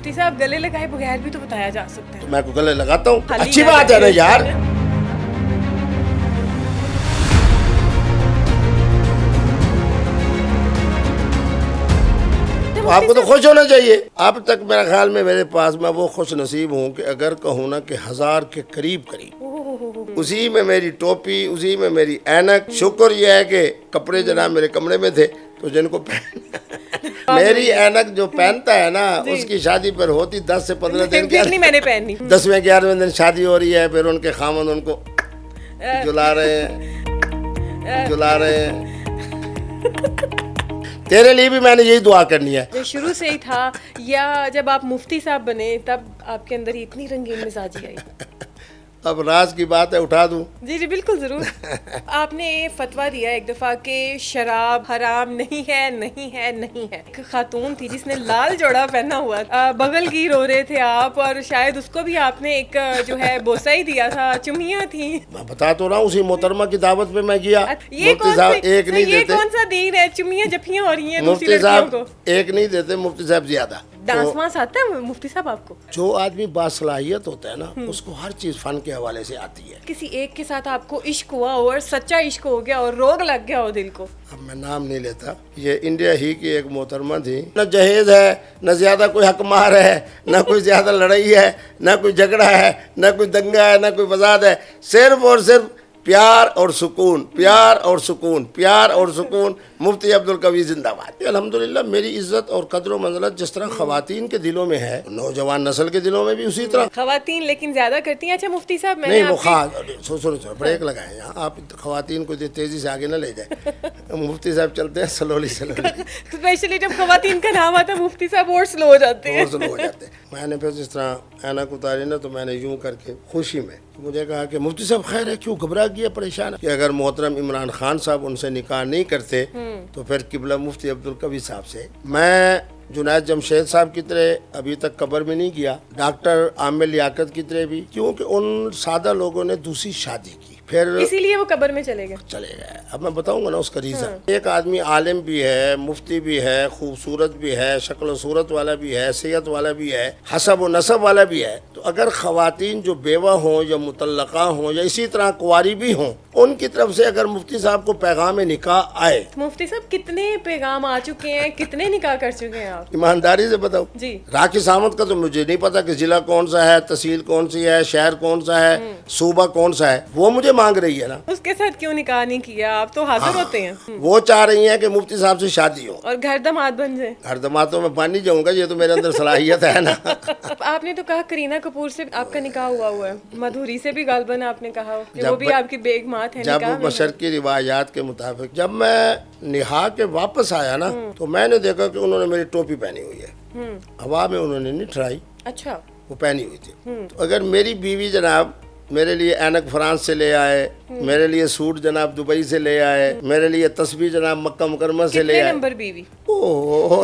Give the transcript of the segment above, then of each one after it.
مفتی صاحب گلے لگائے بغیر بھی تو بتایا جا سکتا ہے. میں کو گلے لگاتا ہوں, خالی اچھی نہ بات ہے نا لگے. یار. آپ کو تو خوش ہونا چاہیے. اب تک میرا خیال میں میرے پاس میں وہ خوش نصیب ہوں کہ اگر کہوں نا کہ 1000 کے قریب اسی میں میری ٹوپی, اسی میں میری اینک. شکر یہ ہے کہ کپڑے جناب میرے کمرے میں تھے, تو جن کو میری اینک جو پہنتا ہے نا اس کی شادی پر ہوتی 10 سے 15 دن کی, میں نے پہنی 10ویں 11ویں دن شادی ہو رہی ہے, پھر ان کے خامند ان کو جلا رہے ہیں. تیرے لیے بھی میں نے یہی دعا کرنی ہے. شروع سے ہی تھا یا جب آپ مفتی صاحب بنے تب آپ کے اندر اتنی رنگین مزاجی آئی؟ اب راز کی بات ہے, اٹھا دوں؟ جی جی بالکل ضرور. آپ نے فتویٰ دیا ایک دفعہ کہ شراب حرام نہیں ہے, نہیں ہے, نہیں ہے. ایک خاتون تھی جس نے لال جوڑا پہنا ہوا, بغل گیر ہو رہے تھے آپ, اور شاید اس کو بھی آپ نے ایک جو ہے بوسہ ہی دیا تھا, چمیاں تھیں. میں بتا تو رہا ہوں, اسی محترمہ کی دعوت پہ میں گیا. یہ مفتی صاحب ایک نہیں یہ دیتے, کون سا دین ہے, چمیاں جپیاں ہو رہی ہیں دوسری مفتی لڑکیوں صاحب کو. ایک نہیں دیتے, مفتی صاحب زیادہ. ڈانس وانس آتا ہے مفتی صاحب آپ کو؟ جو آدمی باصلاحیت ہوتا ہے نا اس کو ہر چیز فن کے حوالے سے آتی ہے. کسی ایک کے ساتھ آپ کو عشق ہوا اور سچا عشق ہو گیا اور روگ لگ گیا ہو دل کو؟ اب میں نام نہیں لیتا. یہ انڈیا ہی کی ایک محترمہ تھی, نہ جہیز ہے, نہ زیادہ کوئی حق مار ہے, نہ کوئی زیادہ لڑائی ہے, نہ کوئی جھگڑا ہے, نہ کوئی دنگا ہے, نہ کوئی فساد ہے. صرف اور صرف پیار اور سکون, پیار اور سکون, پیار اور سکون. مفتی عبدالقوی زندہ باد. الحمدللہ میری عزت اور قدر و منزلت جس طرح خواتین کے دلوں میں ہے, نوجوان نسل کے دلوں میں بھی اسی طرح. خواتین لیکن زیادہ کرتی ہیں. اچھا مفتی صاحب میں نہیں سنو بریک لگائیں یہاں, آپ خواتین کو تیزی سے آگے نہ لے جائیں. مفتی صاحب چلتے ہیں سلولی اسپیشلی جب خواتین کا نام آتا ہے مفتی صاحب اور سلو ہو جاتے ہیں. میں نے پھر جس طرح اینک اتاری نا, تو میں نے یوں کر کے خوشی میں مجھے کہا کہ مفتی صاحب خیر ہے, کیوں گھبرا گیا, پریشان ہے کہ اگر محترم عمران خان صاحب ان سے نکاح نہیں کرتے تو پھر قبلہ مفتی عبدالقوی صاحب سے. میں جنید جمشید صاحب کی طرح ابھی تک قبر میں نہیں گیا, ڈاکٹر عامر لیاقت کی طرح بھی, کیونکہ ان سادہ لوگوں نے دوسری شادی کی, پھر اسی لیے وہ قبر میں چلے گئے. اب میں بتاؤں گا نا اس کا ریزن. ایک آدمی عالم بھی ہے, مفتی بھی ہے, خوبصورت بھی ہے, شکل و صورت والا بھی ہے, صحت والا بھی ہے, حسب و نسب والا بھی ہے. تو اگر خواتین جو بیوہ ہوں یا مطلقہ ہوں یا اسی طرح کنواری بھی ہوں, ان کی طرف سے اگر مفتی صاحب کو پیغام نکاح آئے. مفتی صاحب کتنے پیغام آ چکے ہیں, کتنے نکاح کر چکے ہیں آپ؟ ایمانداری سے بتاؤ. جی راکھی سامنت کا تو مجھے نہیں پتا کہ ضلع کون سا ہے, تحصیل کون سی ہے, شہر کون سا ہے, صوبہ کون سا ہے, وہ مجھے مانگ رہی ہے نا. اس کے ساتھ کیوں نکاح نہیں کیا, آپ تو حاضر ہوتے ہیں. وہ چاہ رہی ہیں کہ مفتی صاحب سے شادی ہو اور گھر داماد بن جائے. ہر دماتوں میں پانی جاؤں گا, یہ تو میرے اندر صلاحیت ہے نا. آپ نے تو کہا کرینہ کپور سے آپ کا نکاح ہوا ہے, مدھوری سے بھی غالباً آپ نے کہا کہ وہ بھی آپ کی بیگمات ہیں. جب بشر کی روایات کے مطابق جب میں نہا کے واپس آیا نا, تو میں نے دیکھا کہ انہوں نے میری ٹوپی پہنی ہوئی ہے, ہوا میں انہوں نے نہیں ٹھرائی. اچھا وہ پہنی ہوئی تھی. تو اگر میری بیوی جناب میرے لیے اینک فرانس سے لے آئے, میرے لیے سوٹ جناب دبئی سے لے آئے, میرے لیے تسبیح جناب مکہ مکرمہ سے لے آئے. نمبر بیوی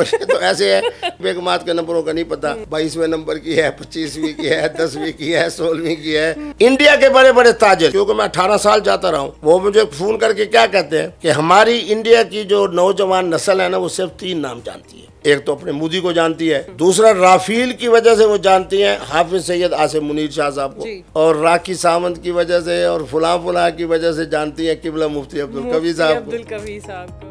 یہ تو ایسے ہے, بیگمات کے نمبروں کا نہیں پتا, 22ویں نمبر کی ہے, 25ویں کی ہے, 10ویں کی ہے, 16ویں کی ہے. انڈیا کے بڑے بڑے تاجر, کیونکہ میں 18 سال جاتا رہا ہوں, وہ مجھے فون کر کے کیا کہتے ہیں کہ ہماری انڈیا کی جو نوجوان نسل ہے نا, وہ صرف 3 نام جانتی ہے. ایک تو اپنے مودی کو جانتی ہے, دوسرا رافیل کی وجہ سے وہ جانتی ہیں حافظ سید عاصم منیر شاہ صاحب کو, اور راکھی سامنت کی وجہ سے اور فلاں کی وجہ سے جانتی ہیں قبلہ مفتی عبدالقوی صاحب کو.